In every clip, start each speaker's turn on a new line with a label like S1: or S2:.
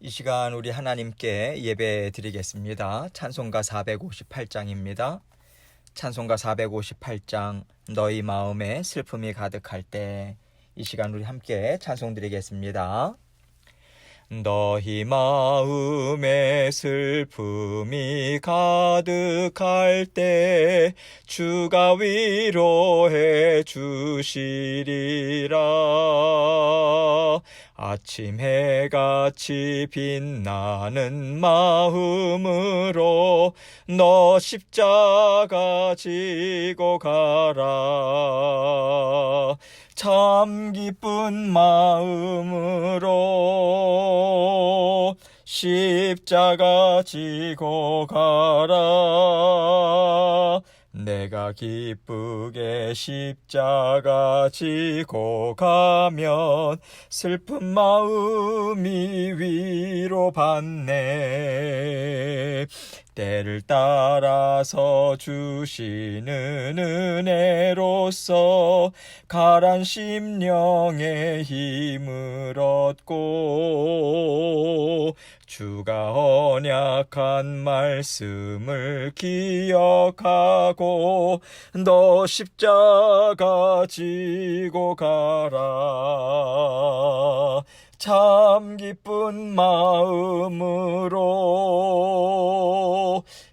S1: 이 시간 우리 하나님께 예배 드리겠습니다. 찬송가 458장입니다. 찬송가 458장 너희 마음에 슬픔이 가득할 때, 이 시간 우리 함께 찬송 드리겠습니다. 너희 마음에 슬픔이 가득할 때 주가 위로해 주시리라. 아침 해같이 빛나는 마음으로 너 십자가 지고 가라. 참 기쁜 마음으로 십자가 지고 가라. 내가 기쁘게 십자가 지고 가면 슬픈 마음이 위로받네. 때를 따라서 주시는 은혜로서 가란 심령의 힘을 얻고 주가 언약한 말씀을 기억하고 너 십자가 지고 가라. 참 기쁜 마음으로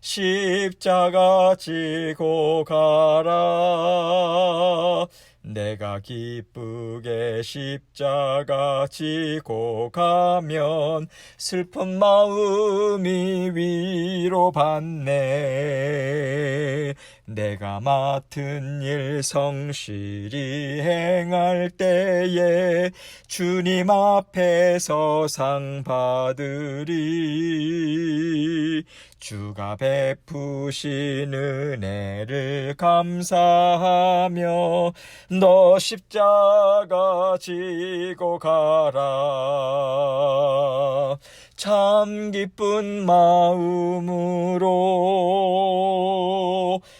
S1: 십자가 지고 가라. 내가 기쁘게 십자가 지고 가면 슬픈 마음이 위로받네. 내가 맡은 일 성실히 행할 때에 주님 앞에서 상 받으리. 주가 베푸신 은혜를 감사하며 너 십자가 지고 가라. 참 기쁜 마음으로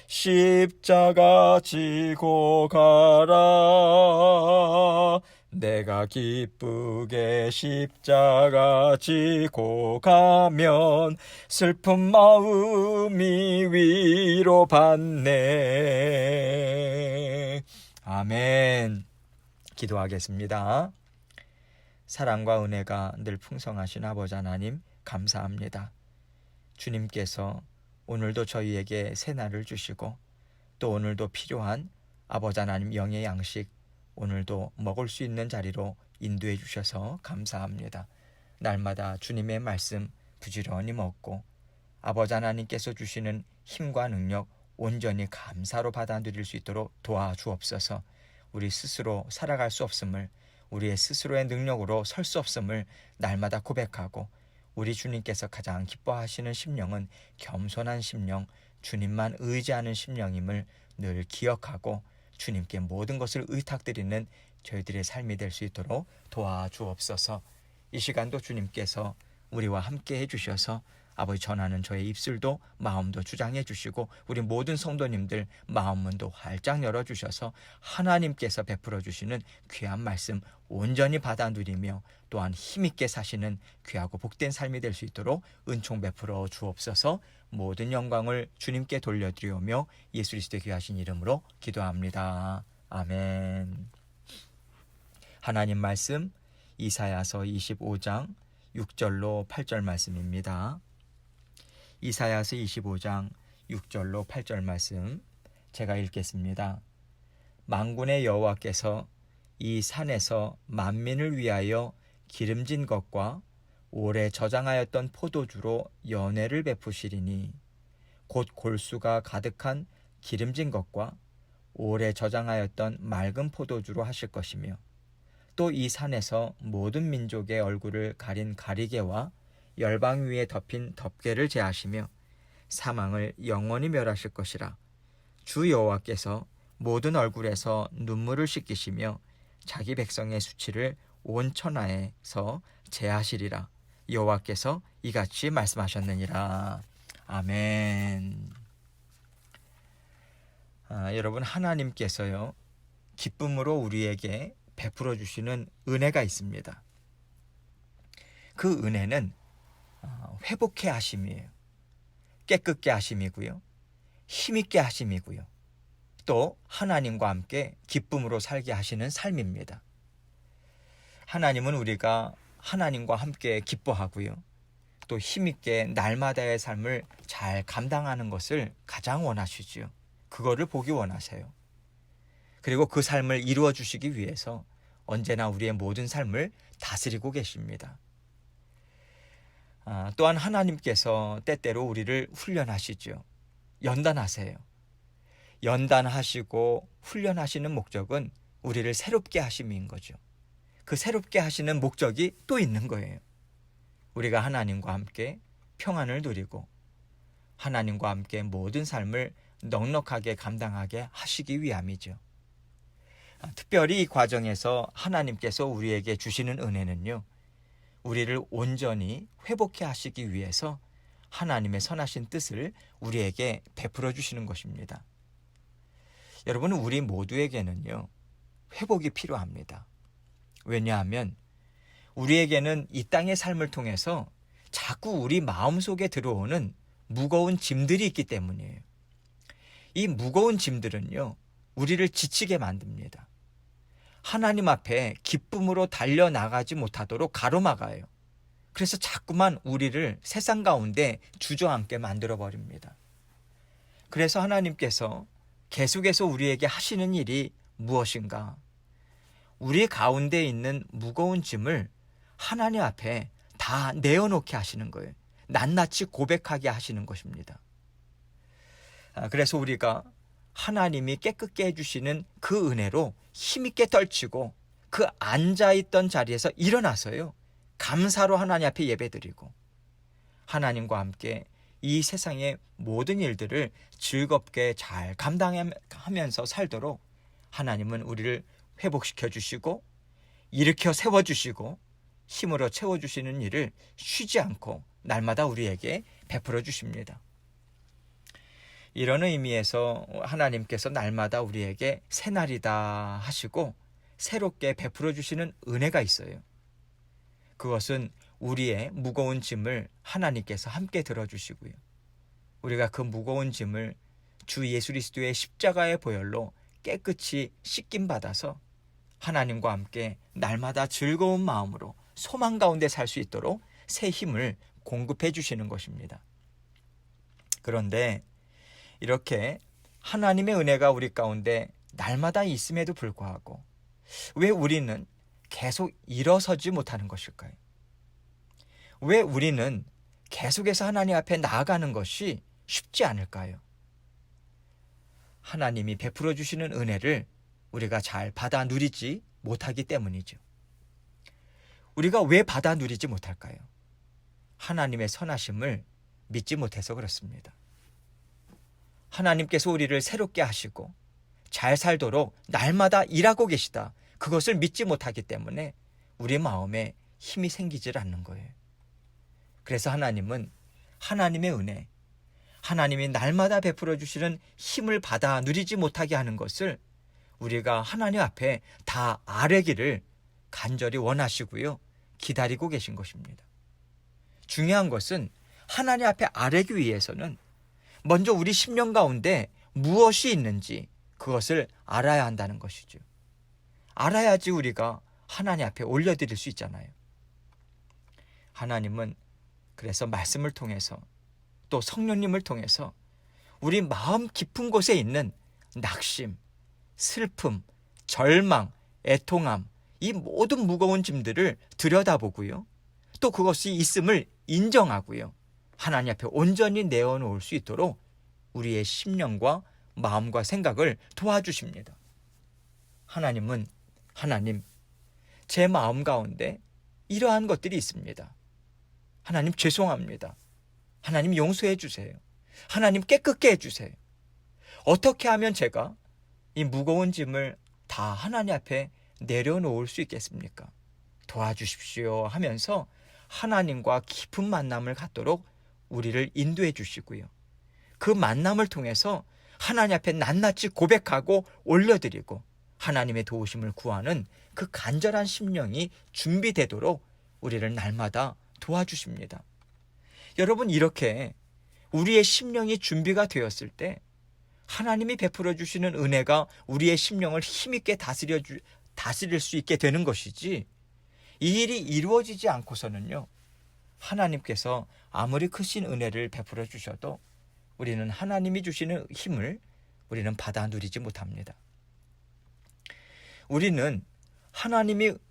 S1: 십자가 지고 가라. 내가 기쁘게 십자가 지고 가면 슬픈 마음이 위로받네. 아멘. 기도하겠습니다. 사랑과 은혜가 늘 풍성하신 아버지 하나님, 감사합니다. 주님께서 오늘도 저희에게 새날을 주시고 또 오늘도 필요한 아버지 하나님 영의 양식 오늘도 먹을 수 있는 자리로 인도해 주셔서 감사합니다. 날마다 주님의 말씀 부지런히 먹고 아버지 하나님께서 주시는 힘과 능력 온전히 감사로 받아들일 수 있도록 도와주옵소서. 우리 스스로 살아갈 수 없음을, 우리의 스스로의 능력으로 설 수 없음을 날마다 고백하고 우리 주님께서 가장 기뻐하시는 심령은 겸손한 심령, 주님만 의지하는 심령임을 늘 기억하고 주님께 모든 것을 의탁드리는 저희들의 삶이 될 수 있도록 도와주옵소서. 이 시간도 주님께서 우리와 함께 해주셔서 아버지 전하는 저의 입술도 마음도 주장해 주시고 우리 모든 성도님들 마음문도 활짝 열어주셔서 하나님께서 베풀어 주시는 귀한 말씀 온전히 받아 누리며 또한 힘있게 사시는 귀하고 복된 삶이 될 수 있도록 은총 베풀어 주옵소서. 모든 영광을 주님께 돌려드리오며 예수 그리스도의 귀하신 이름으로 기도합니다. 아멘. 하나님 말씀 이사야서 25장 6절로 8절 말씀입니다. 이사야서 25장 6절로 8절 말씀 제가 읽겠습니다. 만군의 여호와께서 이 산에서 만민을 위하여 기름진 것과 오래 저장하였던 포도주로 연회를 베푸시리니 곧 골수가 가득한 기름진 것과 오래 저장하였던 맑은 포도주로 하실 것이며 또 이 산에서 모든 민족의 얼굴을 가린 가리개와 열방 위에 덮인 덮개를 제하시며 사망을 영원히 멸하실 것이라. 주 여호와께서 모든 얼굴에서 눈물을 씻기시며 자기 백성의 수치를 온 천하에서 제하시리라. 여호와께서 이같이 말씀하셨느니라. 아멘. 여러분, 하나님께서요 기쁨으로 우리에게 베풀어 주시는 은혜가 있습니다. 그 은혜는 회복케 하심이에요. 깨끗게 하심이고요. 힘있게 하심이고요. 또 하나님과 함께 기쁨으로 살게 하시는 삶입니다. 하나님은 우리가 하나님과 함께 기뻐하고요. 또 힘있게 날마다의 삶을 잘 감당하는 것을 가장 원하시지요. 그거를 보기 원하세요. 그리고 그 삶을 이루어 주시기 위해서 언제나 우리의 모든 삶을 다스리고 계십니다. 또한 하나님께서 때때로 우리를 훈련하시죠. 연단하세요. 연단하시고 훈련하시는 목적은 우리를 새롭게 하심인 거죠. 그 새롭게 하시는 목적이 또 있는 거예요. 우리가 하나님과 함께 평안을 누리고 하나님과 함께 모든 삶을 넉넉하게 감당하게 하시기 위함이죠. 특별히 이 과정에서 하나님께서 우리에게 주시는 은혜는요, 우리를 온전히 회복해 하시기 위해서 하나님의 선하신 뜻을 우리에게 베풀어 주시는 것입니다. 여러분, 우리 모두에게는요, 회복이 필요합니다. 왜냐하면 우리에게는 이 땅의 삶을 통해서 자꾸 우리 마음속에 들어오는 무거운 짐들이 있기 때문이에요. 이 무거운 짐들은요, 우리를 지치게 만듭니다. 하나님 앞에 기쁨으로 달려나가지 못하도록 가로막아요. 그래서 자꾸만 우리를 세상 가운데 주저앉게 만들어버립니다. 그래서 하나님께서 계속해서 우리에게 하시는 일이 무엇인가? 우리 가운데 있는 무거운 짐을 하나님 앞에 다 내어놓게 하시는 거예요. 낱낱이 고백하게 하시는 것입니다. 그래서 우리가 하나님이 깨끗게 해주시는 그 은혜로 힘있게 떨치고 그 앉아있던 자리에서 일어나서요, 감사로 하나님 앞에 예배드리고 하나님과 함께 이 세상의 모든 일들을 즐겁게 잘 감당하면서 살도록 하나님은 우리를 회복시켜 주시고 일으켜 세워주시고 힘으로 채워주시는 일을 쉬지 않고 날마다 우리에게 베풀어 주십니다. 이런 의미에서 하나님께서 날마다 우리에게 새날이다 하시고 새롭게 베풀어 주시는 은혜가 있어요. 그것은 우리의 무거운 짐을 하나님께서 함께 들어주시고요. 우리가 그 무거운 짐을 주 예수 그리스도의 십자가의 보혈로 깨끗이 씻김 받아서 하나님과 함께 날마다 즐거운 마음으로 소망 가운데 살 수 있도록 새 힘을 공급해 주시는 것입니다. 그런데 이렇게 하나님의 은혜가 우리 가운데 날마다 있음에도 불구하고 왜 우리는 계속 일어서지 못하는 것일까요? 왜 우리는 계속해서 하나님 앞에 나아가는 것이 쉽지 않을까요? 하나님이 베풀어 주시는 은혜를 우리가 잘 받아 누리지 못하기 때문이죠. 우리가 왜 받아 누리지 못할까요? 하나님의 선하심을 믿지 못해서 그렇습니다. 하나님께서 우리를 새롭게 하시고 잘 살도록 날마다 일하고 계시다, 그것을 믿지 못하기 때문에 우리 마음에 힘이 생기질 않는 거예요. 그래서 하나님은 하나님의 은혜, 하나님이 날마다 베풀어 주시는 힘을 받아 누리지 못하게 하는 것을 우리가 하나님 앞에 다 아뢰기를 간절히 원하시고요, 기다리고 계신 것입니다. 중요한 것은 하나님 앞에 아뢰기 위해서는 먼저 우리 심령 가운데 무엇이 있는지 그것을 알아야 한다는 것이죠. 알아야지 우리가 하나님 앞에 올려드릴 수 있잖아요. 하나님은 그래서 말씀을 통해서 또 성령님을 통해서 우리 마음 깊은 곳에 있는 낙심, 슬픔, 절망, 애통함, 이 모든 무거운 짐들을 들여다보고요, 또 그것이 있음을 인정하고요, 하나님 앞에 온전히 내어놓을 수 있도록 우리의 심령과 마음과 생각을 도와주십니다. 하나님은 하나님, 제 마음 가운데 이러한 것들이 있습니다. 하나님 죄송합니다. 하나님 용서해 주세요. 하나님 깨끗게 해주세요. 어떻게 하면 제가 이 무거운 짐을 다 하나님 앞에 내려놓을 수 있겠습니까? 도와주십시오 하면서 하나님과 깊은 만남을 갖도록 우리를 인도해 주시고요, 그 만남을 통해서 하나님 앞에 낱낱이 고백하고 올려드리고 하나님의 도우심을 구하는 그 간절한 심령이 준비되도록 우리를 날마다 도와주십니다. 여러분, 이렇게 우리의 심령이 준비가 되었을 때 하나님이 베풀어 주시는 은혜가 우리의 심령을 힘있게 다스릴 수 있게 되는 것이지, 이 일이 이루어지지 않고서는요, 하나님께서 아무리 크신 은혜를 베풀어 주셔도 우리는 하나님이 주시는 힘을 우리는 받아 누리지 못합니다. 우리는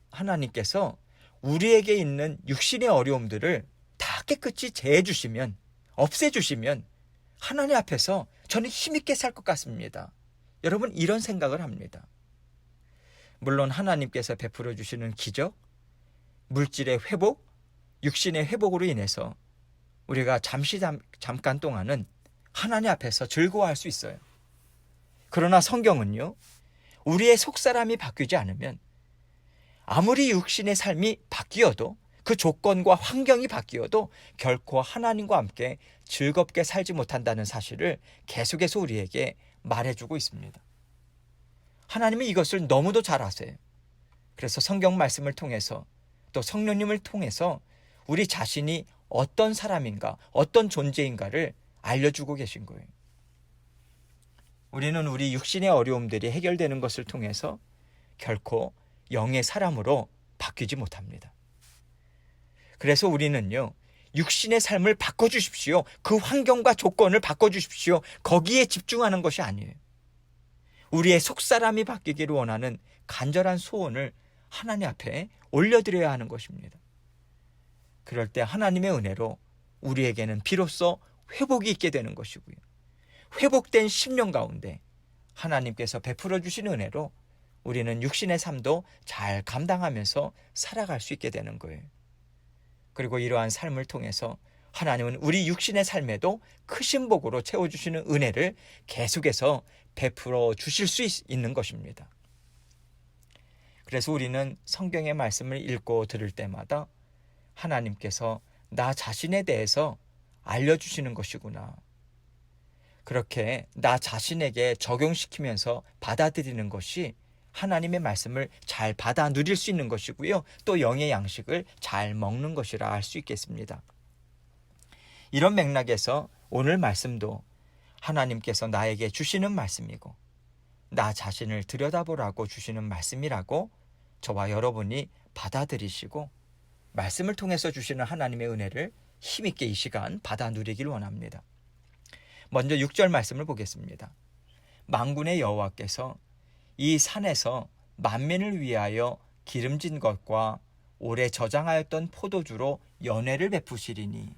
S1: 하나님께서 우리에게 있는 육신의 어려움들을 다 깨끗이 제해 주시면, 없애 주시면 하나님 앞에서 저는 힘있게 살 것 같습니다. 여러분, 이런 생각을 합니다. 물론 하나님께서 베풀어 주시는 기적, 물질의 회복, 육신의 회복으로 인해서 우리가 잠깐 동안은 하나님 앞에서 즐거워할 수 있어요. 그러나 성경은요, 우리의 속사람이 바뀌지 않으면 아무리 육신의 삶이 바뀌어도, 그 조건과 환경이 바뀌어도 결코 하나님과 함께 즐겁게 살지 못한다는 사실을 계속해서 우리에게 말해주고 있습니다. 하나님은 이것을 너무도 잘 아세요. 그래서 성경 말씀을 통해서, 또 성령님을 통해서 우리 자신이 어떤 사람인가, 어떤 존재인가를 알려주고 계신 거예요. 우리는 우리 육신의 어려움들이 해결되는 것을 통해서 결코 영의 사람으로 바뀌지 못합니다. 그래서 우리는요, 육신의 삶을 바꿔주십시오, 그 환경과 조건을 바꿔주십시오, 거기에 집중하는 것이 아니에요. 우리의 속사람이 바뀌기를 원하는 간절한 소원을 하나님 앞에 올려드려야 하는 것입니다. 그럴 때 하나님의 은혜로 우리에게는 비로소 회복이 있게 되는 것이고요, 회복된 심령 가운데 하나님께서 베풀어 주신 은혜로 우리는 육신의 삶도 잘 감당하면서 살아갈 수 있게 되는 거예요. 그리고 이러한 삶을 통해서 하나님은 우리 육신의 삶에도 크신 복으로 채워주시는 은혜를 계속해서 베풀어 주실 수 있는 것입니다. 그래서 우리는 성경의 말씀을 읽고 들을 때마다 하나님께서 나 자신에 대해서 알려주시는 것이구나, 그렇게 나 자신에게 적용시키면서 받아들이는 것이 하나님의 말씀을 잘 받아 누릴 수 있는 것이고요, 또 영의 양식을 잘 먹는 것이라 알 수 있겠습니다. 이런 맥락에서 오늘 말씀도 하나님께서 나에게 주시는 말씀이고, 나 자신을 들여다보라고 주시는 말씀이라고 저와 여러분이 받아들이시고, 말씀을 통해서 주시는 하나님의 은혜를 힘있게 이 시간 받아 누리길 원합니다. 먼저 6절 말씀을 보겠습니다. 만군의 여호와께서 이 산에서 만민을 위하여 기름진 것과 오래 저장하였던 포도주로 연회를 베푸시리니,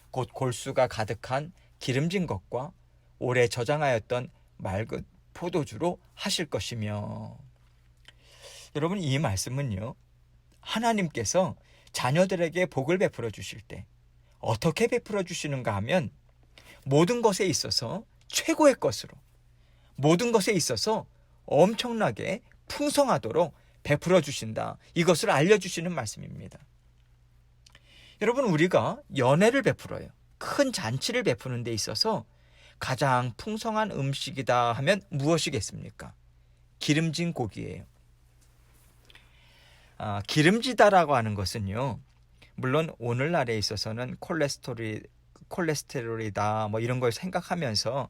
S1: 곧 골수가 가득한 기름진 것과 오래 저장하였던 맑은 포도주로 하실 것이며. 여러분, 이 말씀은요, 하나님께서 자녀들에게 복을 베풀어 주실 때 어떻게 베풀어 주시는가 하면, 모든 것에 있어서 최고의 것으로, 모든 것에 있어서 엄청나게 풍성하도록 베풀어 주신다, 이것을 알려주시는 말씀입니다. 여러분, 우리가 연회를 베풀어요. 큰 잔치를 베푸는 데 있어서 가장 풍성한 음식이다 하면 무엇이겠습니까? 기름진 고기예요. 기름지다라고 하는 것은요, 물론 오늘날에 있어서는 콜레스테롤이다 뭐 이런 걸 생각하면서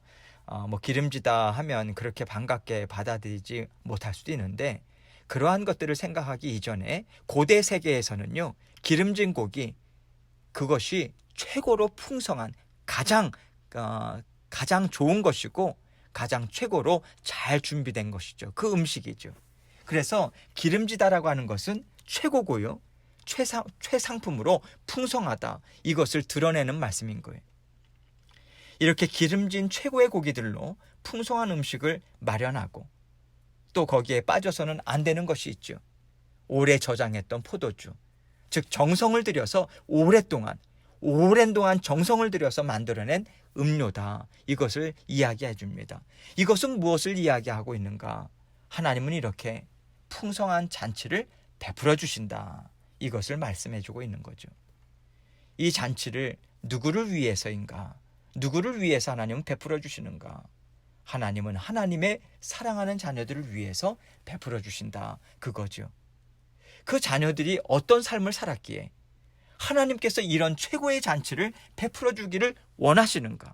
S1: 뭐 기름지다 하면 그렇게 반갑게 받아들이지 못할 수도 있는데, 그러한 것들을 생각하기 이전에 고대 세계에서는요, 기름진 고기, 그것이 최고로 풍성한 가장 좋은 것이고 가장 최고로 잘 준비된 것이죠. 그 음식이죠. 그래서 기름지다라고 하는 것은 최고고요, 최상품으로 풍성하다, 이것을 드러내는 말씀인 거예요. 이렇게 기름진 최고의 고기들로 풍성한 음식을 마련하고, 또 거기에 빠져서는 안 되는 것이 있죠. 오래 저장했던 포도주, 즉 정성을 들여서 오랜 동안 정성을 들여서 만들어낸 음료다, 이것을 이야기해 줍니다. 이것은 무엇을 이야기하고 있는가? 하나님은 이렇게 풍성한 잔치를 베풀어 주신다, 이것을 말씀해 주고 있는 거죠. 이 잔치를 누구를 위해서인가? 누구를 위해서 하나님은 베풀어 주시는가? 하나님은 하나님의 사랑하는 자녀들을 위해서 베풀어 주신다, 그거죠. 그 자녀들이 어떤 삶을 살았기에 하나님께서 이런 최고의 잔치를 베풀어 주기를 원하시는가?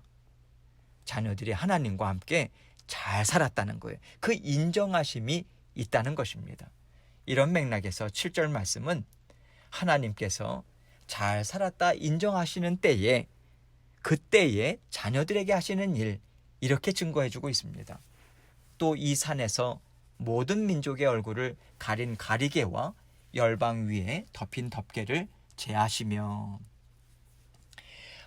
S1: 자녀들이 하나님과 함께 잘 살았다는 거예요. 그 인정하심이 있다는 것입니다. 이런 맥락에서 7절 말씀은 하나님께서 잘 살았다 인정하시는 때에, 그때에 자녀들에게 하시는 일, 이렇게 증거해주고 있습니다. 또 이 산에서 모든 민족의 얼굴을 가린 가리개와 열방 위에 덮인 덮개를 제하시며,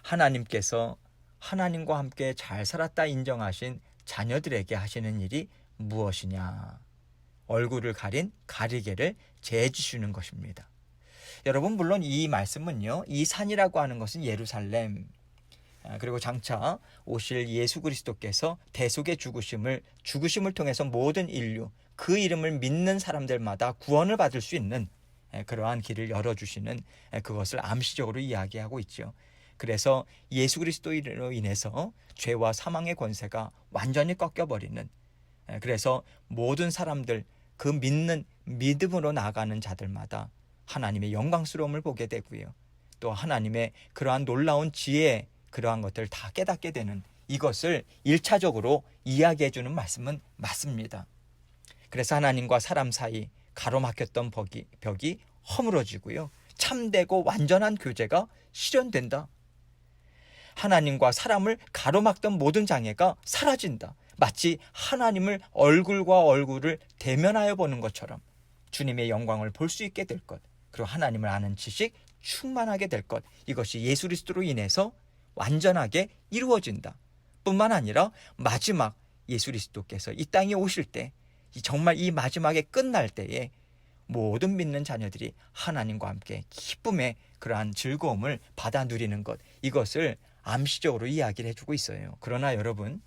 S1: 하나님께서 하나님과 함께 잘 살았다 인정하신 자녀들에게 하시는 일이 무엇이냐? 얼굴을 가린 가리개를 제해 주시는 것입니다. 여러분, 물론 이 말씀은요, 이 산이라고 하는 것은 예루살렘, 그리고 장차 오실 예수 그리스도께서 대속의 죽으심을 통해서 모든 인류, 그 이름을 믿는 사람들마다 구원을 받을 수 있는 그러한 길을 열어주시는, 그것을 암시적으로 이야기하고 있죠. 그래서 예수 그리스도로 인해서 죄와 사망의 권세가 완전히 꺾여버리는, 그래서 모든 사람들, 그 믿음으로 나아가는 자들마다 하나님의 영광스러움을 보게 되고요, 또 하나님의 그러한 놀라운 지혜, 그러한 것들을 다 깨닫게 되는, 이것을 1차적으로 이야기해 주는 말씀은 맞습니다. 그래서 하나님과 사람 사이 가로막혔던 벽이 허물어지고요, 참되고 완전한 교제가 실현된다. 하나님과 사람을 가로막던 모든 장애가 사라진다. 마치 하나님을 얼굴과 얼굴을 대면하여 보는 것처럼 주님의 영광을 볼 수 있게 될 것, 그리고 하나님을 아는 지식 충만하게 될 것, 이것이 예수 그리스도로 인해서 완전하게 이루어진다. 뿐만 아니라 마지막 예수 그리스도께서 이 땅에 오실 때, 정말 이 마지막에 끝날 때에 모든 믿는 자녀들이 하나님과 함께 기쁨의 그러한 즐거움을 받아 누리는 것, 이것을 암시적으로 이야기를 해주고 있어요. 그러나 여러분,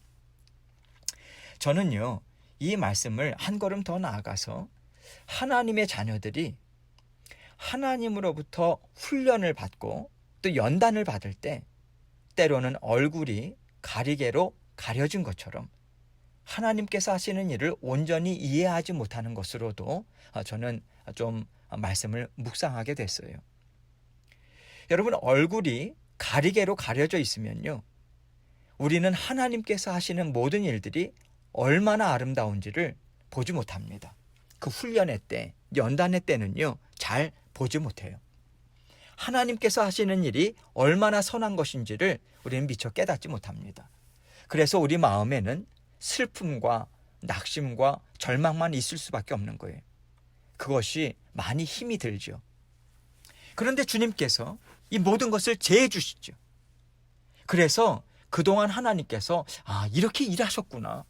S1: 저는요, 이 말씀을 한 걸음 더 나아가서 하나님의 자녀들이 하나님으로부터 훈련을 받고 또 연단을 받을 때 때로는 얼굴이 가리개로 가려진 것처럼 하나님께서 하시는 일을 온전히 이해하지 못하는 것으로도 저는 좀 말씀을 묵상하게 됐어요. 여러분, 얼굴이 가리개로 가려져 있으면요, 우리는 하나님께서 하시는 모든 일들이 얼마나 아름다운지를 보지 못합니다. 그 훈련의 때, 연단의 때는요, 잘 보지 못해요. 하나님께서 하시는 일이 얼마나 선한 것인지를 우리는 미처 깨닫지 못합니다. 그래서 우리 마음에는 슬픔과 낙심과 절망만 있을 수밖에 없는 거예요. 그것이 많이 힘이 들죠. 그런데 주님께서 이 모든 것을 제해 주시죠. 그래서 그동안 하나님께서 이렇게 일하셨구나,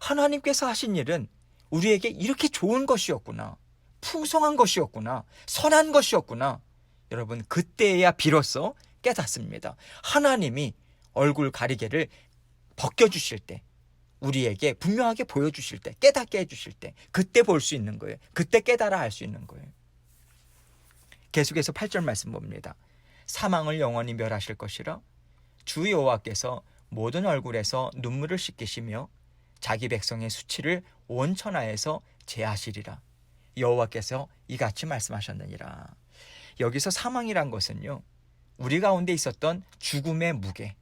S1: 하나님께서 하신 일은 우리에게 이렇게 좋은 것이었구나, 풍성한 것이었구나, 선한 것이었구나, 여러분, 그때야 비로소 깨닫습니다. 하나님이 얼굴 가리개를 벗겨주실 때, 우리에게 분명하게 보여주실 때, 깨닫게 해주실 때, 그때 볼 수 있는 거예요. 그때 깨달아 알 수 있는 거예요. 계속해서 8절 말씀 봅니다. 사망을 영원히 멸하실 것이라 주 여호와께서 모든 얼굴에서 눈물을 씻기시며 자기 백성의 수치를 온 천하에서 제하시리라. 여호와께서 이같이 말씀하셨느니라. 여기서 사망이란 것은요, 우리 가운데 있었던 죽음의 무게,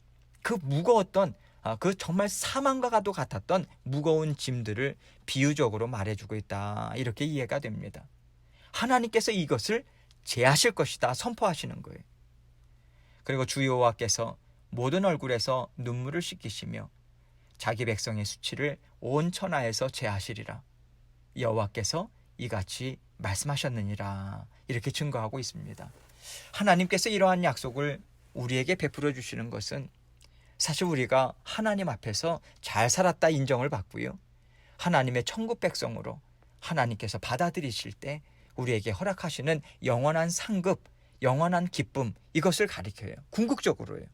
S1: 그 무거웠던, 그 정말 사망과도 같았던 무거운 짐들을 비유적으로 말해주고 있다, 이렇게 이해가 됩니다. 하나님께서 이것을 제하실 것이다 선포하시는 거예요. 그리고 주 여호와께서 모든 얼굴에서 눈물을 씻기시며 자기 백성의 수치를 온 천하에서 제하시리라. 여호와께서 이같이 말씀하셨느니라, 이렇게 증거하고 있습니다. 하나님께서 이러한 약속을 우리에게 베풀어 주시는 것은 사실 우리가 하나님 앞에서 잘 살았다 인정을 받고요, 하나님의 천국 백성으로 하나님께서 받아들이실 때 우리에게 허락하시는 영원한 상급, 영원한 기쁨, 이것을 가리켜요. 궁극적으로요.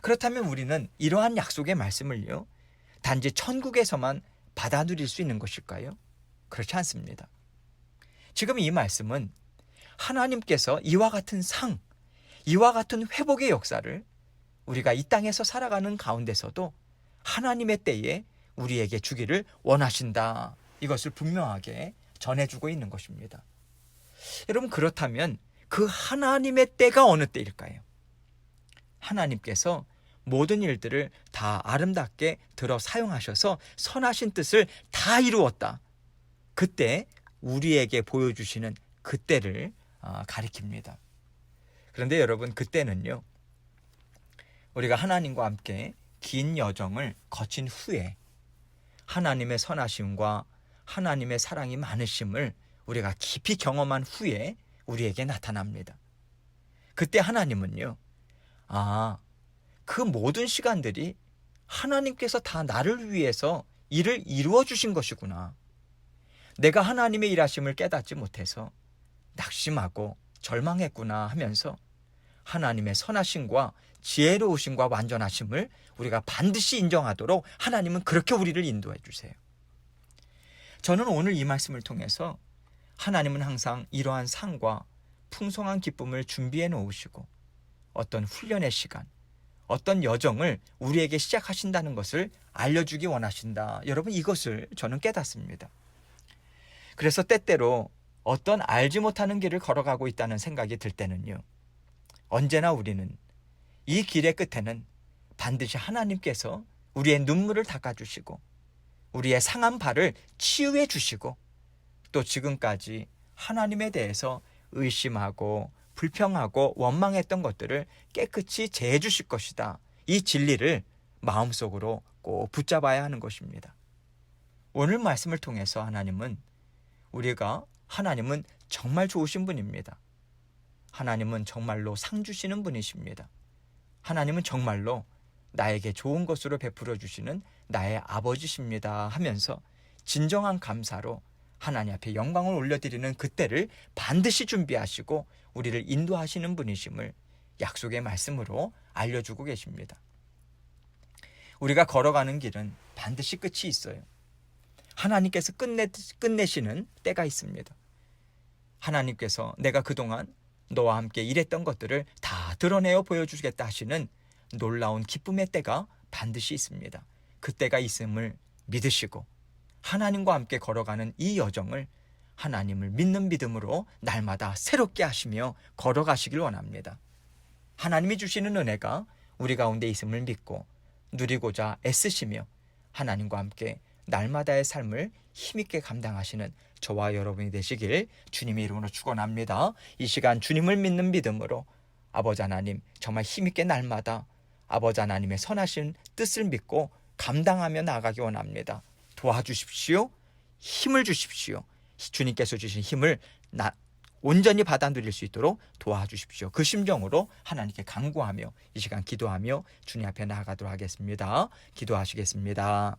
S1: 그렇다면 우리는 이러한 약속의 말씀을요, 단지 천국에서만 받아 누릴 수 있는 것일까요? 그렇지 않습니다. 지금 이 말씀은 하나님께서 이와 같은 상, 이와 같은 회복의 역사를 우리가 이 땅에서 살아가는 가운데서도 하나님의 때에 우리에게 주기를 원하신다, 이것을 분명하게 전해주고 있는 것입니다. 여러분, 그렇다면 그 하나님의 때가 어느 때일까요? 하나님께서 모든 일들을 다 아름답게 들어 사용하셔서 선하신 뜻을 다 이루었다. 그때 우리에게 보여주시는 그때를 가리킵니다. 그런데 여러분, 그때는요, 우리가 하나님과 함께 긴 여정을 거친 후에 하나님의 선하심과 하나님의 사랑이 많으심을 우리가 깊이 경험한 후에 우리에게 나타납니다. 그때 하나님은요, 그 모든 시간들이 하나님께서 다 나를 위해서 일을 이루어 주신 것이구나. 내가 하나님의 일하심을 깨닫지 못해서 낙심하고 절망했구나 하면서 하나님의 선하심과 지혜로우심과 완전하심을 우리가 반드시 인정하도록 하나님은 그렇게 우리를 인도해 주세요. 저는 오늘 이 말씀을 통해서 하나님은 항상 이러한 상과 풍성한 기쁨을 준비해 놓으시고 어떤 훈련의 시간, 어떤 여정을 우리에게 시작하신다는 것을 알려주기 원하신다. 여러분, 이것을 저는 깨닫습니다. 그래서 때때로 어떤 알지 못하는 길을 걸어가고 있다는 생각이 들 때는요, 언제나 우리는 이 길의 끝에는 반드시 하나님께서 우리의 눈물을 닦아주시고 우리의 상한 발을 치유해 주시고 또 지금까지 하나님에 대해서 의심하고 불평하고 원망했던 것들을 깨끗이 제해 주실 것이다. 이 진리를 마음속으로 꼭 붙잡아야 하는 것입니다. 오늘 말씀을 통해서 하나님은 정말 좋으신 분입니다. 하나님은 정말로 상 주시는 분이십니다. 하나님은 정말로 나에게 좋은 것으로 베풀어 주시는 나의 아버지십니다 하면서 진정한 감사로 하나님 앞에 영광을 올려드리는 그때를 반드시 준비하시고 우리를 인도하시는 분이심을 약속의 말씀으로 알려주고 계십니다. 우리가 걸어가는 길은 반드시 끝이 있어요. 하나님께서 끝내시는 때가 있습니다. 하나님께서 내가 그동안 너와 함께 일했던 것들을 다 드러내어 보여주겠다 하시는 놀라운 기쁨의 때가 반드시 있습니다. 그 때가 있음을 믿으시고 하나님과 함께 걸어가는 이 여정을 하나님을 믿는 믿음으로 날마다 새롭게 하시며 걸어가시길 원합니다. 하나님이 주시는 은혜가 우리 가운데 있음을 믿고 누리고자 애쓰시며 하나님과 함께 날마다의 삶을 힘있게 감당하시는 저와 여러분이 되시길 주님의 이름으로 축원합니다. 이 시간 주님을 믿는 믿음으로 아버지 하나님 정말 힘있게 날마다 아버지 하나님의 선하신 뜻을 믿고 감당하며 나아가기 원합니다. 도와주십시오. 힘을 주십시오. 주님께서 주신 힘을 온전히 받아 누릴 수 있도록 도와주십시오. 그 심정으로 하나님께 간구하며 이 시간 기도하며 주님 앞에 나아가도록 하겠습니다. 기도하시겠습니다.